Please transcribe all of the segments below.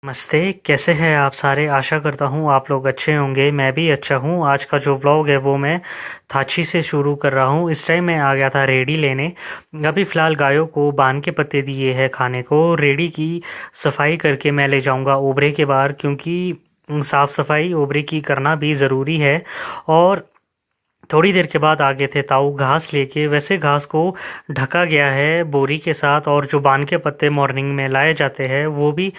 नमस्ते, कैसे हैं आप सारे? आशा करता हूँ आप लोग अच्छे होंगे। मैं भी अच्छा हूँ। आज का जो व्लॉग है वो मैं थाची से शुरू कर रहा हूँ। इस टाइम मैं आ गया था रेड़ी लेने। अभी फ़िलहाल गायों को बांध के पत्ते दिए हैं खाने को। रेड़ी की सफाई करके मैं ले जाऊँगा ओबरे के बाहर, क्योंकि साफ़ सफाई ओबरे की करना भी ज़रूरी है। और थोड़ी देर के बाद आगे थे ताऊ घास लेके। वैसे घास को ढका गया है बोरी के साथ, और जो बान के पत्ते मॉर्निंग में लाए जाते हैं वो भी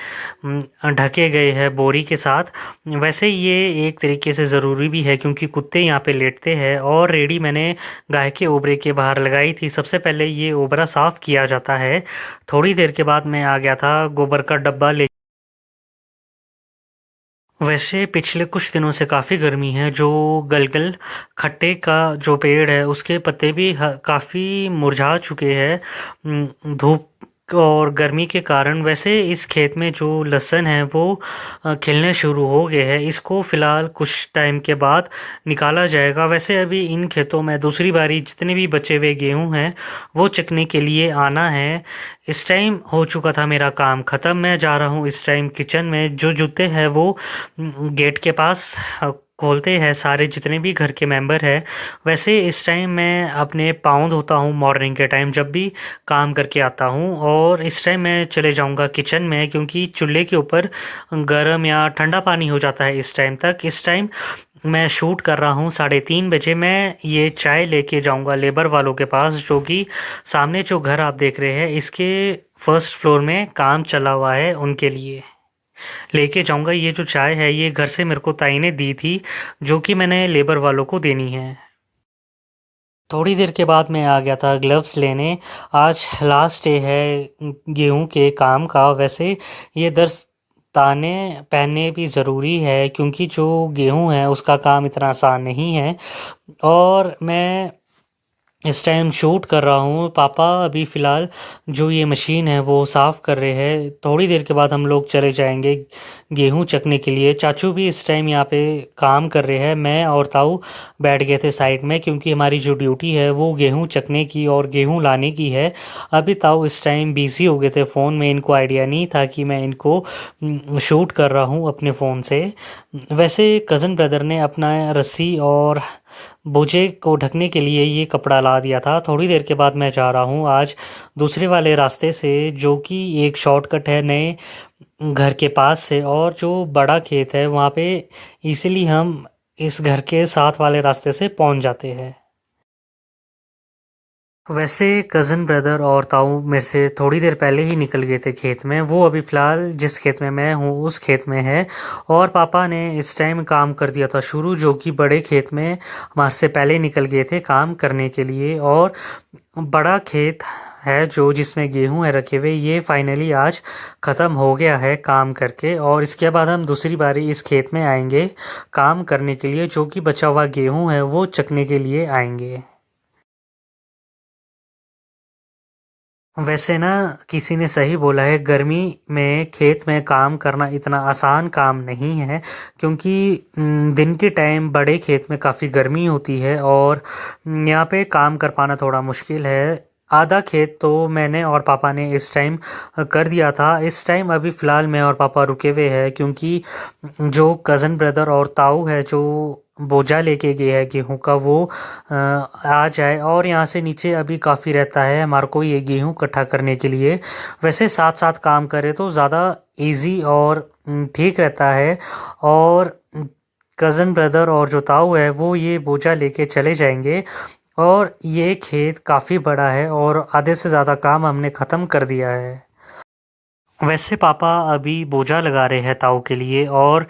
ढके गए हैं बोरी के साथ। वैसे ये एक तरीके से ज़रूरी भी है, क्योंकि कुत्ते यहाँ पे लेटते हैं। और रेडी मैंने गाय के ओबरे के बाहर लगाई थी। सबसे पहले ये ओबरा साफ़ किया जाता है। थोड़ी देर के बाद मैं आ गया था गोबर का डब्बा ले। वैसे पिछले कुछ दिनों से काफ़ी गर्मी है। जो गलगल खट्टे का जो पेड़ है उसके पत्ते भी काफ़ी मुरझा चुके हैं धूप और गर्मी के कारण। वैसे इस खेत में जो लहसुन है वो खिलने शुरू हो गए हैं। इसको फ़िलहाल कुछ टाइम के बाद निकाला जाएगा। वैसे अभी इन खेतों में दूसरी बारी जितने भी बचे हुए गेहूं हैं वो चकने के लिए आना है। इस टाइम हो चुका था मेरा काम ख़त्म। मैं जा रहा हूँ इस टाइम किचन में। जो जूते हैं वो गेट के पास खोलते हैं सारे जितने भी घर के मेंबर हैं। वैसे इस टाइम मैं अपने पाँव धोता हूँ मॉर्निंग के टाइम जब भी काम करके आता हूँ। और इस टाइम मैं चले जाऊँगा किचन में, क्योंकि चूल्हे के ऊपर गर्म या ठंडा पानी हो जाता है इस टाइम तक। इस टाइम मैं शूट कर रहा हूँ 3:30 बजे। मैं ये चाय लेके जाऊँगा लेबर वालों के पास, जो कि सामने जो घर आप देख रहे हैं इसके फर्स्ट फ्लोर में काम चला हुआ है, उनके लिए लेके जाऊँगा। ये जो चाय है ये घर से मेरे को ताई ने दी थी, जो कि मैंने लेबर वालों को देनी है। थोड़ी देर के बाद मैं आ गया था ग्लव्स लेने। आज लास्ट डे है गेहूं के काम का। वैसे ये दस्ताने पहनने भी ज़रूरी है, क्योंकि जो गेहूं है उसका काम इतना आसान नहीं है। और मैं इस टाइम शूट कर रहा हूँ। पापा अभी फ़िलहाल जो ये मशीन है वो साफ़ कर रहे हैं। थोड़ी देर के बाद हम लोग चले जाएंगे गेहूँ चकने के लिए। चाचू भी इस टाइम यहाँ पे काम कर रहे हैं। मैं और ताऊ बैठ गए थे साइड में, क्योंकि हमारी जो ड्यूटी है वो गेहूँ चकने की और गेहूँ लाने की है। अभी ताऊ इस टाइम बिज़ी हो गए थे फ़ोन में। इनको आइडिया नहीं था कि मैं इनको शूट कर रहा हूँ अपने फ़ोन से। वैसे कज़न ब्रदर ने अपना रस्सी और बोझे को ढकने के लिए ये कपड़ा ला दिया था। थोड़ी देर के बाद मैं जा रहा हूँ आज दूसरे वाले रास्ते से, जो कि एक शॉर्टकट है नए घर के पास से। और जो बड़ा खेत है वहाँ पे इजीली हम इस घर के साथ वाले रास्ते से पहुँच जाते हैं। वैसे कज़न ब्रदर और ताऊ मेरे से थोड़ी देर पहले ही निकल गए थे खेत में। वो अभी फ़िलहाल जिस खेत में मैं हूँ उस खेत में है। और पापा ने इस टाइम काम कर दिया था शुरू, जो कि बड़े खेत में हमारे से पहले निकल गए थे काम करने के लिए। और बड़ा खेत है जो जिसमें गेहूं है रखे हुए, ये फाइनली आज ख़त्म हो गया है काम करके। और इसके बाद हम दूसरी बारी इस खेत में आएंगे काम करने के लिए। जो कि बचा हुआ गेहूं है वो चकने के लिए आएंगे। वैसे ना किसी ने सही बोला है, गर्मी में खेत में काम करना इतना आसान काम नहीं है, क्योंकि दिन के टाइम बड़े खेत में काफ़ी गर्मी होती है और यहाँ पे काम कर पाना थोड़ा मुश्किल है। आधा खेत तो मैंने और पापा ने इस टाइम कर दिया था। इस टाइम अभी फ़िलहाल मैं और पापा रुके हुए हैं, क्योंकि जो कज़न ब्रदर और ताऊ है जो बोझा लेके गए हैं गेहूं का वो आ जाए। और यहाँ से नीचे अभी काफ़ी रहता है हमारे को ये गेहूं इकट्ठा करने के लिए। वैसे साथ साथ काम करें तो ज़्यादा इजी और ठीक रहता है। और कज़न ब्रदर और जो ताऊ है वो ये बोझा लेके चले जाएंगे। और ये खेत काफ़ी बड़ा है और आधे से ज़्यादा काम हमने ख़त्म कर दिया है। वैसे पापा अभी बोझा लगा रहे हैं ताऊ के लिए, और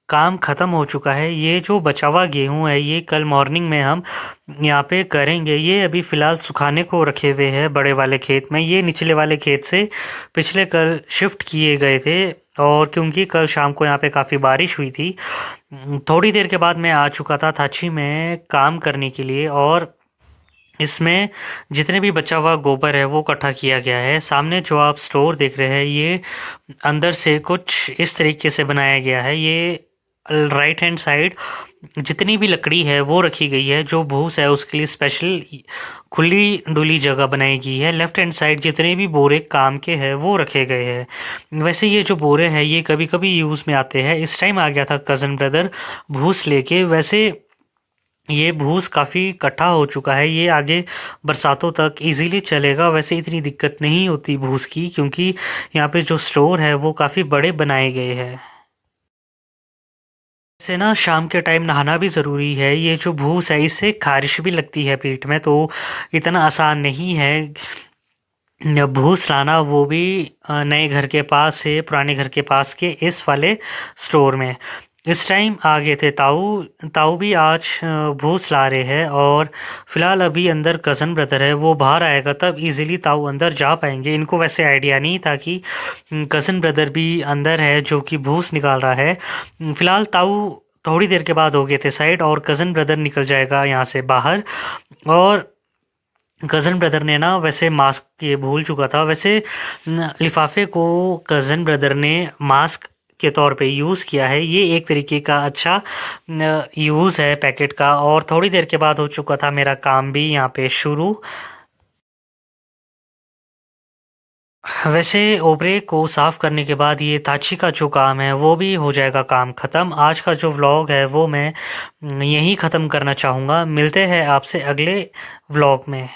काम ख़त्म हो चुका है। ये जो बचा हुआ गेहूँ है ये कल मॉर्निंग में हम यहाँ पे करेंगे। ये अभी फ़िलहाल सुखाने को रखे हुए हैं बड़े वाले खेत में। ये निचले वाले खेत से पिछले कल शिफ्ट किए गए थे, और क्योंकि कल शाम को यहाँ पे काफ़ी बारिश हुई थी। थोड़ी देर के बाद मैं आ चुका था थाची में काम करने के लिए। और इसमें जितने भी बचा हुआ गोबर है वो इकट्ठा किया गया है। सामने जो आप स्टोर देख रहे हैं ये अंदर से कुछ इस तरीके से बनाया गया है। ये राइट हैंड साइड जितनी भी लकड़ी है वो रखी गई है, जो भूस है उसके लिए स्पेशल खुली डुली जगह बनाई गई है। लेफ्ट हैंड साइड जितने भी बोरे काम के हैं वो रखे गए हैं। वैसे ये जो बोरे हैं ये कभी कभी यूज़ में आते हैं। इस टाइम आ गया था कज़न ब्रदर भूस लेके। वैसे ये भूस काफ़ी इकट्ठा हो चुका है, ये आगे बरसातों तक इजीली चलेगा। वैसे इतनी दिक्कत नहीं होती भूस की, क्योंकि यहाँ पे जो स्टोर है वो काफ़ी बड़े बनाए गए हैं। वैसे ना शाम के टाइम नहाना भी ज़रूरी है। ये जो भूस है इससे खारिश भी लगती है पेट में, तो इतना आसान नहीं है भूस लाना, वो भी नए घर के पास से पुराने घर के पास के इस वाले स्टोर में। इस टाइम आ गए थे ताऊ। ताऊ भी आज भूस ला रहे हैं, और फिलहाल अभी अंदर कज़न ब्रदर है, वो बाहर आएगा तब इजीली ताऊ अंदर जा पाएंगे। इनको वैसे आइडिया नहीं था कि कज़न ब्रदर भी अंदर है जो कि भूस निकाल रहा है। फिलहाल ताऊ थोड़ी देर के बाद हो गए थे साइड, और कज़न ब्रदर निकल जाएगा यहाँ से बाहर। और कज़न ब्रदर ने ना वैसे मास्क ये भूल चुका था। वैसे लिफाफे को कज़न ब्रदर ने मास्क के तौर पे यूज़ किया है। ये एक तरीके का अच्छा यूज़ है पैकेट का। और थोड़ी देर के बाद हो चुका था मेरा काम भी यहाँ पे शुरू। वैसे ओबरे को साफ़ करने के बाद ये ताची का जो काम है वो भी हो जाएगा काम ख़त्म। आज का जो व्लॉग है वो मैं यहीं ख़त्म करना चाहूँगा। मिलते हैं आपसे अगले व्लॉग में।